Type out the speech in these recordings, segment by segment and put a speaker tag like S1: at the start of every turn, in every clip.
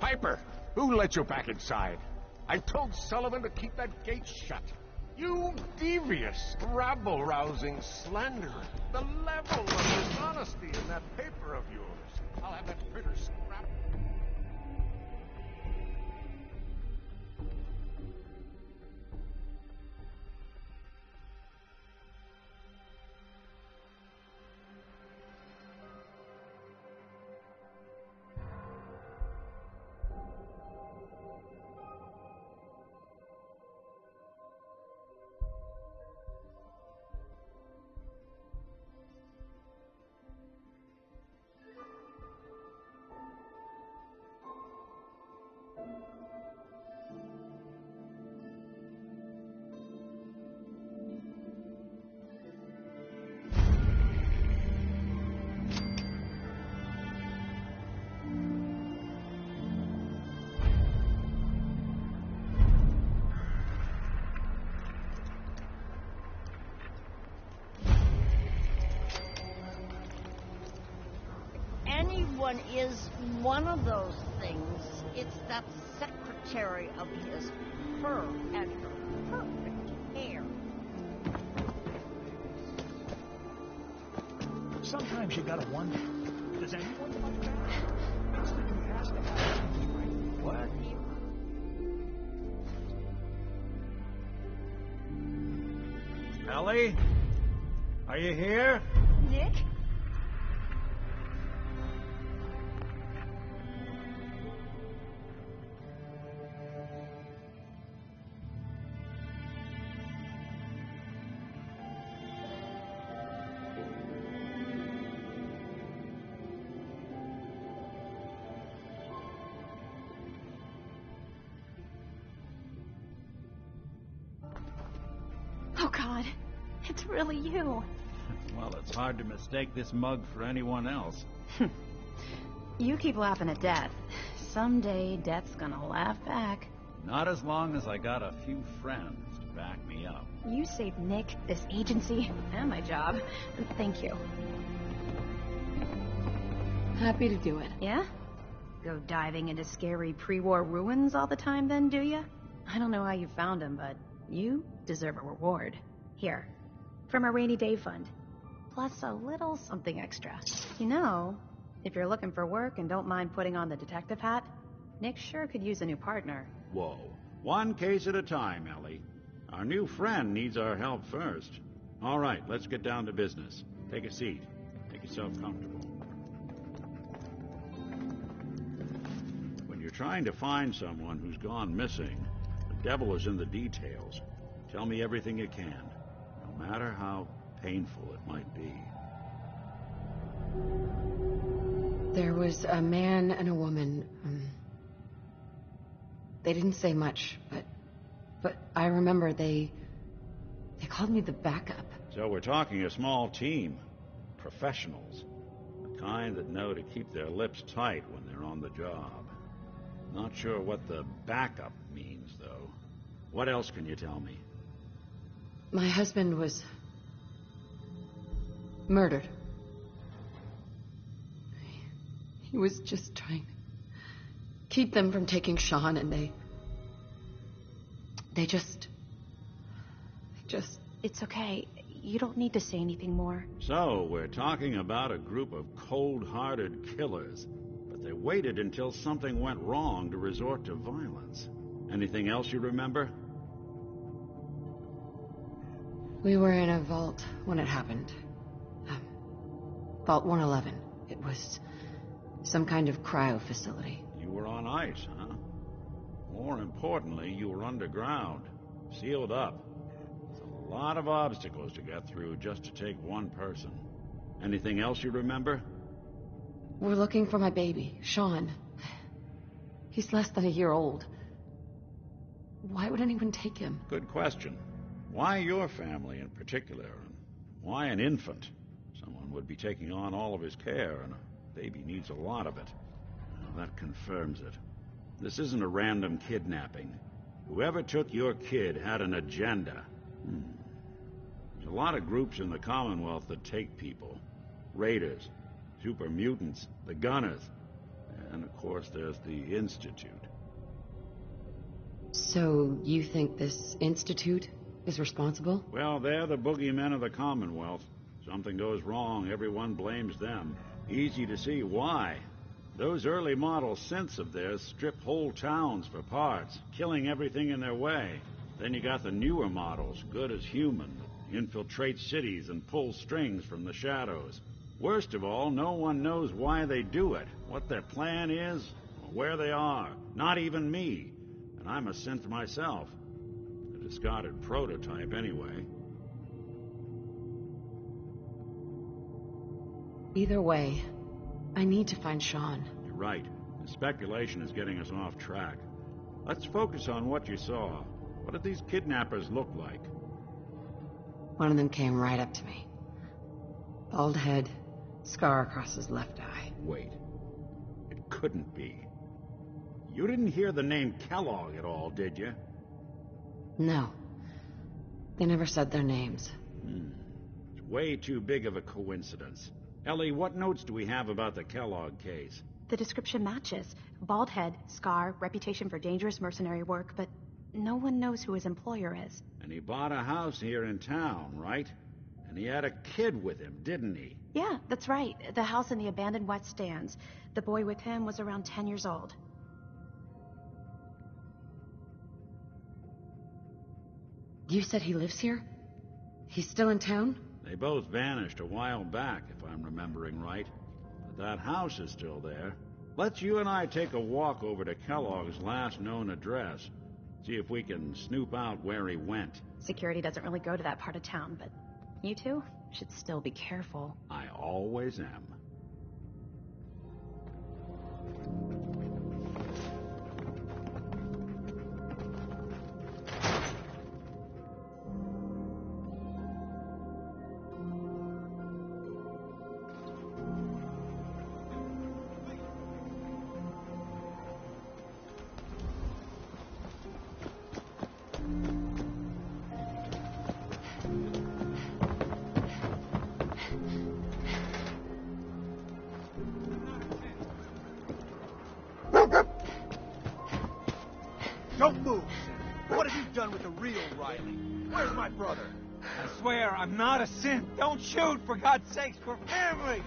S1: Piper, who let you back inside? I told Sullivan to keep that gate shut. You devious, rabble-rousing slanderer. The level of dishonesty in that paper of yours. I'll have that critter scrapped.
S2: Anyone is one of those things. It's that secretary of his, her and her perfect hair.
S3: Sometimes you gotta wonder, does anyone like that? It's like he has to have things right. What? Ellie? Are you here?
S4: Nick? Oh God, it's really you.
S5: Well, it's hard to mistake this mug for anyone else.
S4: You keep laughing at Death. Someday, Death's gonna laugh back.
S5: Not as long as I got a few friends to back me up.
S4: You saved Nick, this agency, and my job. Thank you.
S6: Happy to do it.
S4: Yeah? Go diving into scary pre-war ruins all the time then, do ya? I don't know how you found him, but you deserve a reward. Here, from our rainy day fund. Plus a little something extra. You know, if you're looking for work and don't mind putting on the detective hat, Nick sure could use a new partner.
S7: Whoa. One case at a time, Ellie. Our new friend needs our help first. All right, let's get down to business. Take a seat. Make yourself comfortable. When you're trying to find someone who's gone missing, the devil is in the details. Tell me everything you can, no matter how painful it might be.
S6: There was a man and a woman. They didn't say much, but I remember they called me the backup.
S7: So we're talking a small team. Professionals. The kind that know to keep their lips tight when they're on the job. Not sure what the backup means, though. What else can you tell me?
S6: My husband was murdered. He was just trying to keep them from taking Sean, and they just...
S4: It's okay. You don't need to say anything more.
S7: So, we're talking about a group of cold-hearted killers, but they waited until something went wrong to resort to violence. Anything else you remember?
S6: We were in a vault when it happened. Vault 111. It was some kind of cryo facility.
S7: You were on ice, huh? More importantly, you were underground, sealed up. It's a lot of obstacles to get through just to take one person. Anything else you remember?
S6: We're looking for my baby, Sean. He's less than a year old. Why would anyone take him?
S7: Good question. Why your family in particular? And why an infant? Someone would be taking on all of his care, and a baby needs a lot of it. Well, that confirms it. This isn't a random kidnapping. Whoever took your kid had an agenda. There's a lot of groups in the Commonwealth that take people. Raiders, super mutants, the Gunners. And of course, there's the Institute.
S6: So, you think this Institute is responsible?
S7: Well, they're the boogeymen of the Commonwealth. Something goes wrong, everyone blames them. Easy to see why. Those early model synths of theirs strip whole towns for parts, killing everything in their way. Then you got the newer models, good as human, infiltrate cities and pull strings from the shadows. Worst of all, no one knows why they do it, what their plan is, or where they are. Not even me. And I'm a synth myself. A discarded prototype, anyway.
S6: Either way, I need to find Sean.
S7: You're right. The speculation is getting us off track. Let's focus on what you saw. What did these kidnappers look like?
S6: One of them came right up to me. Bald head, scar across his left eye.
S7: Wait. It couldn't be. You didn't hear the name Kellogg at all, did you?
S6: No. They never said their names.
S7: It's way too big of a coincidence. Ellie, what notes do we have about the Kellogg case?
S4: The description matches. Bald head, scar, reputation for dangerous mercenary work, but no one knows who his employer is.
S7: And he bought a house here in town, right? And he had a kid with him, didn't he?
S4: Yeah, that's right. The house in the abandoned West Stands. The boy with him was around 10 years old.
S6: You said he lives here? He's still in town?
S7: They both vanished a while back, if I'm remembering right. But that house is still there. Let's you and I take a walk over to Kellogg's last known address. See if we can snoop out where he went.
S4: Security doesn't really go to that part of town, but you two should still be careful.
S7: I always am.
S8: Don't move! What have you done with the real Riley? Where's my brother?
S9: I swear, I'm not a synth. Don't shoot, for God's sakes, for family!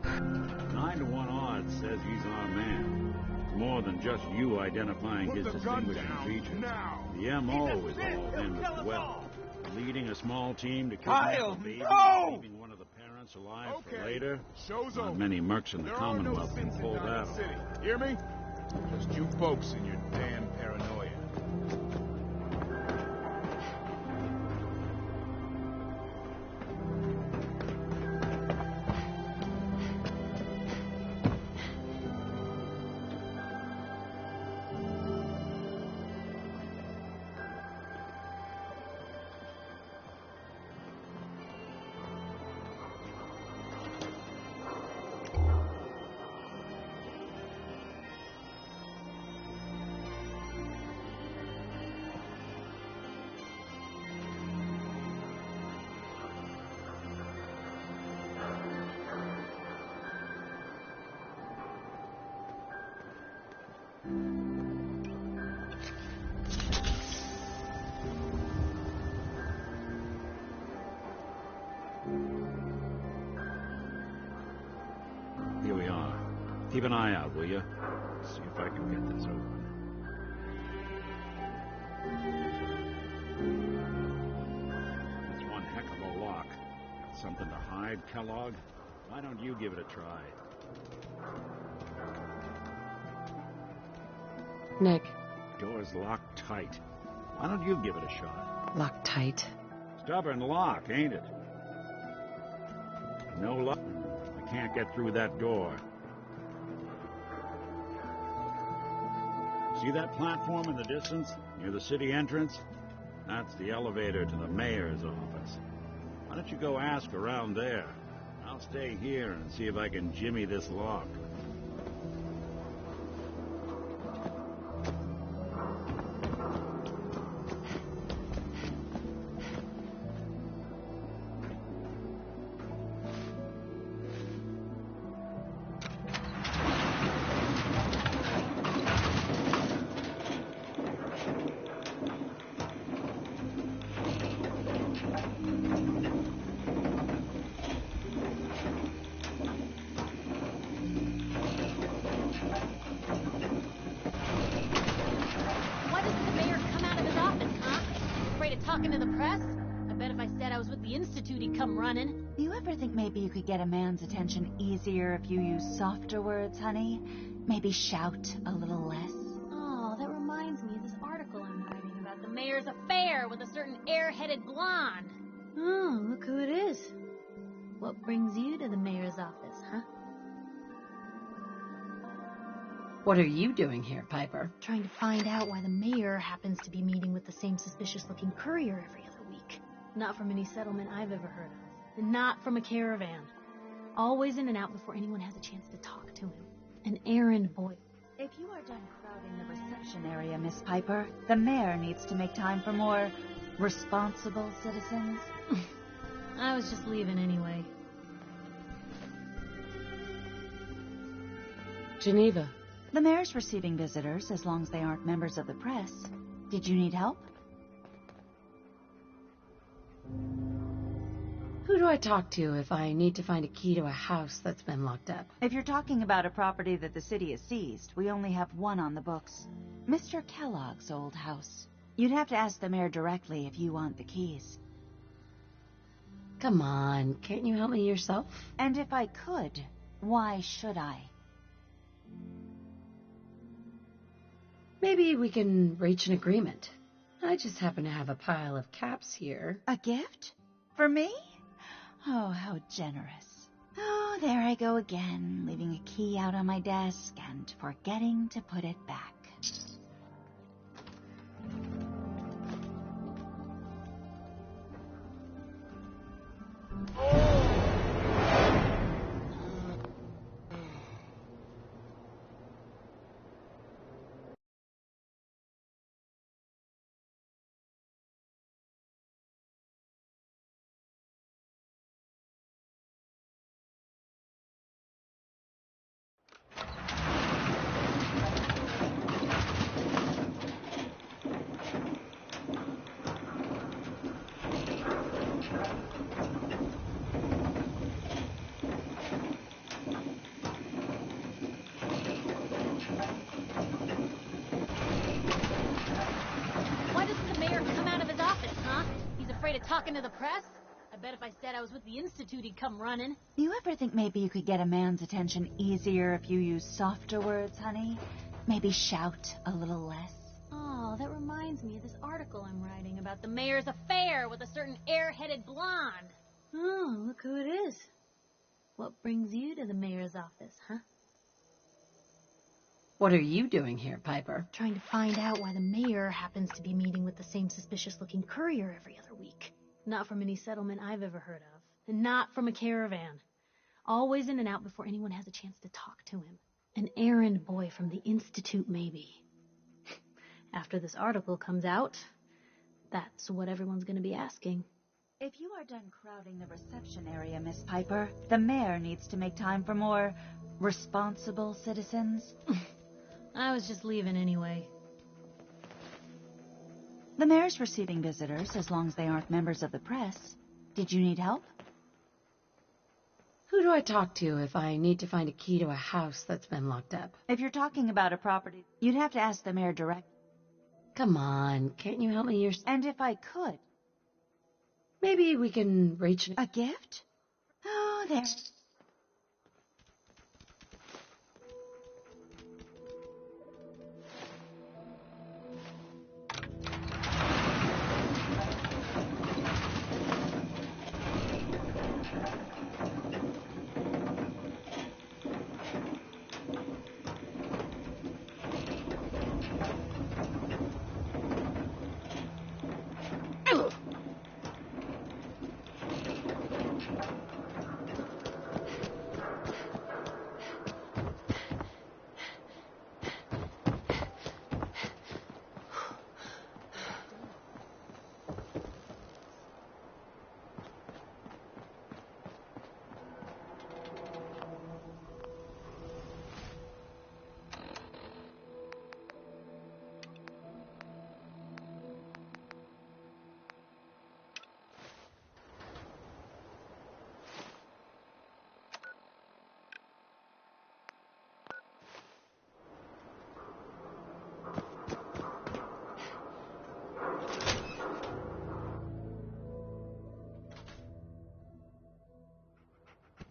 S7: 9 to 1 odds says he's our man. More than just you identifying his distinguishing features.
S1: now.
S7: The MO is all in as well. Leading a small team to
S9: Kyle,
S7: kidnap a baby,
S9: no!
S7: leaving one of the parents alive for
S1: Okay.
S7: later.
S1: Show's
S7: Not
S1: over.
S7: many mercs in the
S1: There are no
S7: Commonwealth can
S1: sins
S7: pull
S1: in
S7: that
S1: Diamond
S7: off.
S1: City. Hear me? Just you folks and your damn paranoia.
S7: Here we are. Keep an eye out, will you? See if I can get this open. That's one heck of a lock. Got something to hide, Kellogg? Why don't you give it a try?
S6: Nick,
S7: Door's locked tight. Why don't you give it a shot?
S6: locked tight.
S7: Stubborn lock, ain't it? No luck. I can't get through that door. See that platform in the distance, near the city entrance? That's the elevator to the mayor's office. Why don't you go ask around there? I'll stay here and see if I can jimmy this lock.
S10: Institute, he'd come running.
S11: You ever think maybe you could get a man's attention easier if you use softer words, honey? Maybe shout a little less?
S10: Oh, that reminds me of this article I'm writing about the mayor's affair with a certain airheaded blonde. Oh, look who it is. What brings you to the mayor's office, huh?
S6: What are you doing here, Piper?
S10: Trying to find out why the mayor happens to be meeting with the same suspicious-looking courier every other week. Not from any settlement I've ever heard of. And not from a caravan. Always in and out before anyone has a chance to talk to him. An errand boy.
S11: If you are done crowding the reception area, Miss Piper, the mayor needs to make time for more responsible citizens.
S10: I was just leaving anyway.
S6: Geneva.
S11: The mayor's receiving visitors as long as they aren't members of the press. Did you need help?
S6: Who do I talk to if I need to find a key to a house that's been locked up?
S11: If you're talking about a property that the city has seized, we only have one on the books. Mr. Kellogg's old house. You'd have to ask the mayor directly if you want the keys.
S6: Come on, can't you help me yourself?
S11: And if I could, why should I?
S6: Maybe we can reach an agreement. I just happen to have a pile of caps here.
S11: A gift? For me? Oh, how generous. Oh, there I go again, leaving a key out on my desk and forgetting to put it back.
S10: Talking to the press? I bet if I said I was with the Institute, he'd come running.
S11: You ever think maybe you could get a man's attention easier if you use softer words, honey? Maybe shout a little less?
S10: Oh, that reminds me of this article I'm writing about the mayor's affair with a certain airheaded blonde. Oh, look who it is. What brings you to the mayor's office, huh?
S6: What are you doing here, Piper?
S10: Trying to find out why the mayor happens to be meeting with the same suspicious-looking courier every other week. Not from any settlement I've ever heard of. And not from a caravan. Always in and out before anyone has a chance to talk to him. An errand boy from the Institute, maybe. After this article comes out, that's what everyone's going to be asking.
S11: If you are done crowding the reception area, Miss Piper, the mayor needs to make time for more responsible citizens.
S10: I was just leaving anyway.
S11: The mayor's receiving visitors as long as they aren't members of the press. Did you need help?
S6: Who do I talk to if I need to find a key to a house that's been locked up?
S11: If you're talking about a property, you'd have to ask the mayor directly.
S6: Come on, can't you help me yourself?
S11: And if I could...
S6: Maybe we can reach...
S11: A gift? Oh, there...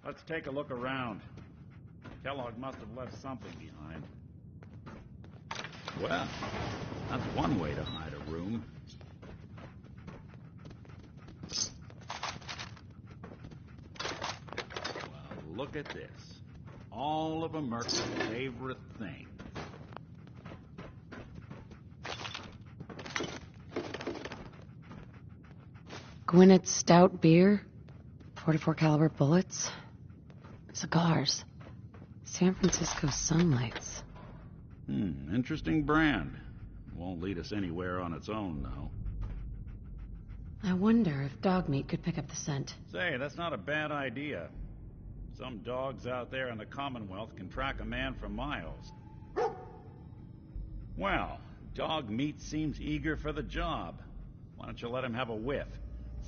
S7: Let's take a look around. Kellogg must have left something behind. Well, that's one way to hide a room. Well, look at this. All of Merc's favorite things.
S6: Gwyneth stout beer, 44 caliber bullets, cigars, San Francisco sunlights.
S7: Interesting brand. Won't lead us anywhere on its own, though.
S6: I wonder if dog meat could pick up the scent.
S7: Say, that's not a bad idea. Some dogs out there in the Commonwealth can track a man for miles. Well, dog meat seems eager for the job. Why don't you let him have a whiff?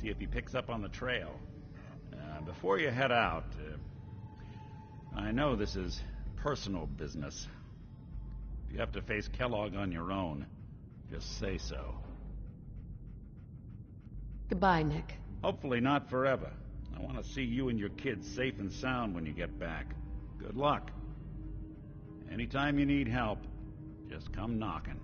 S7: See if he picks up on the trail. Before you head out, I know this is personal business. If you have to face Kellogg on your own, just say so.
S6: Goodbye, Nick.
S7: Hopefully not forever. I want to see you and your kids safe and sound when you get back. Good luck. Anytime you need help, just come knocking.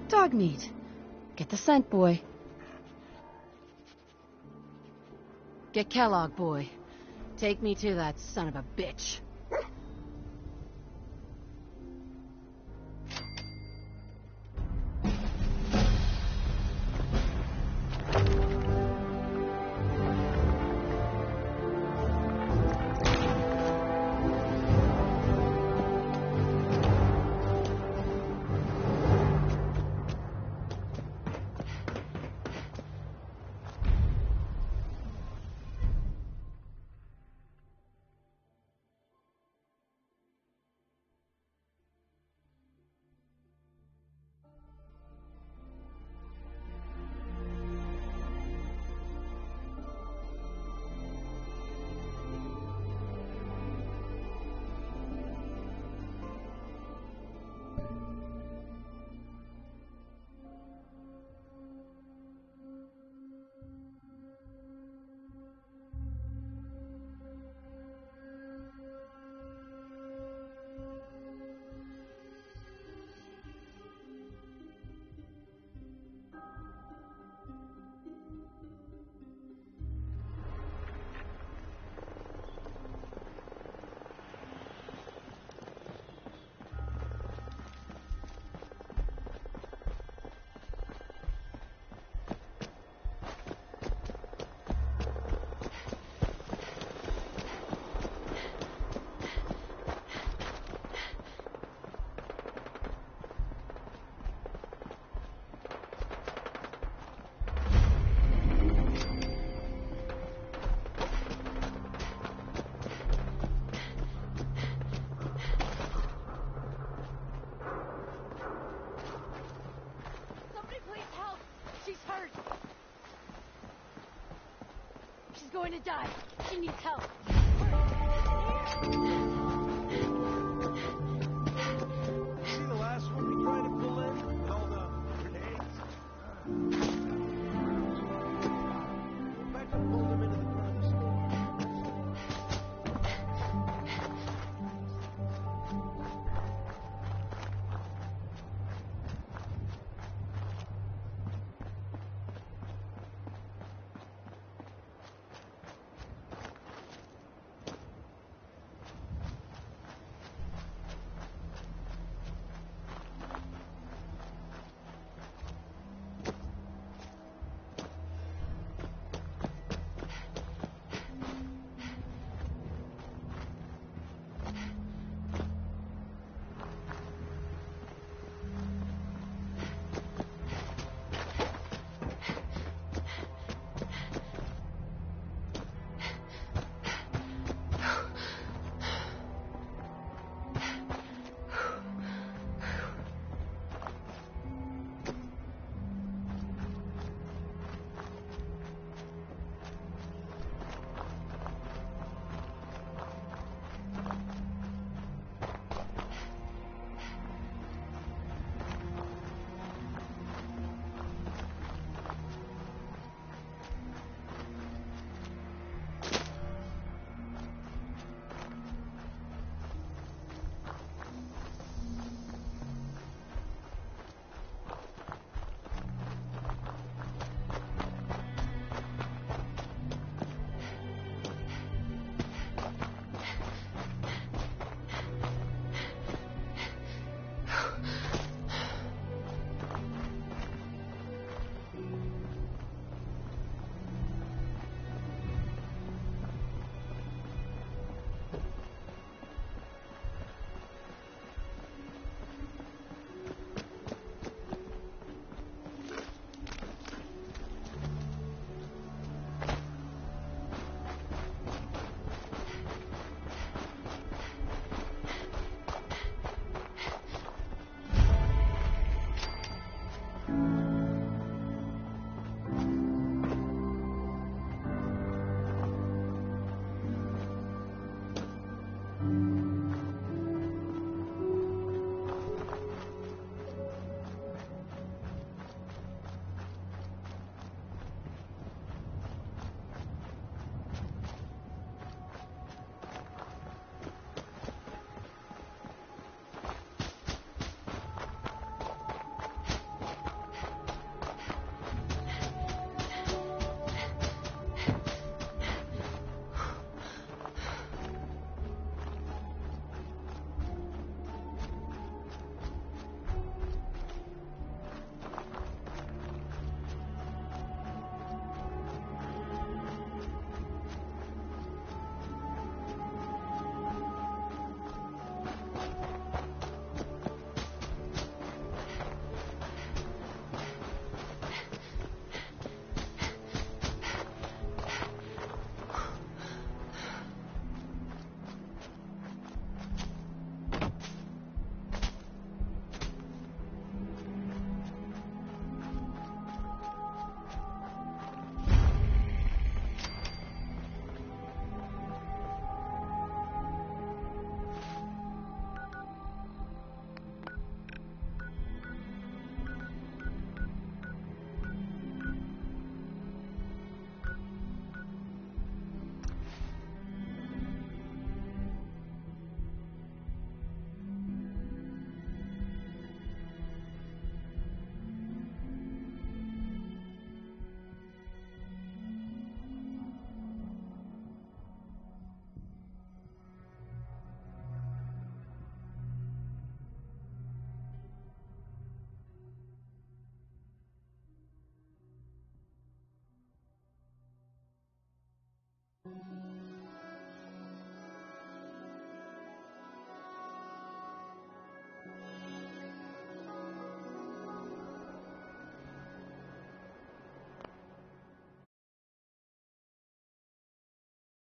S6: Dog meat. Get the scent, boy. Get Kellogg, boy. Take me to that son of a bitch.
S10: going to die. She needs help.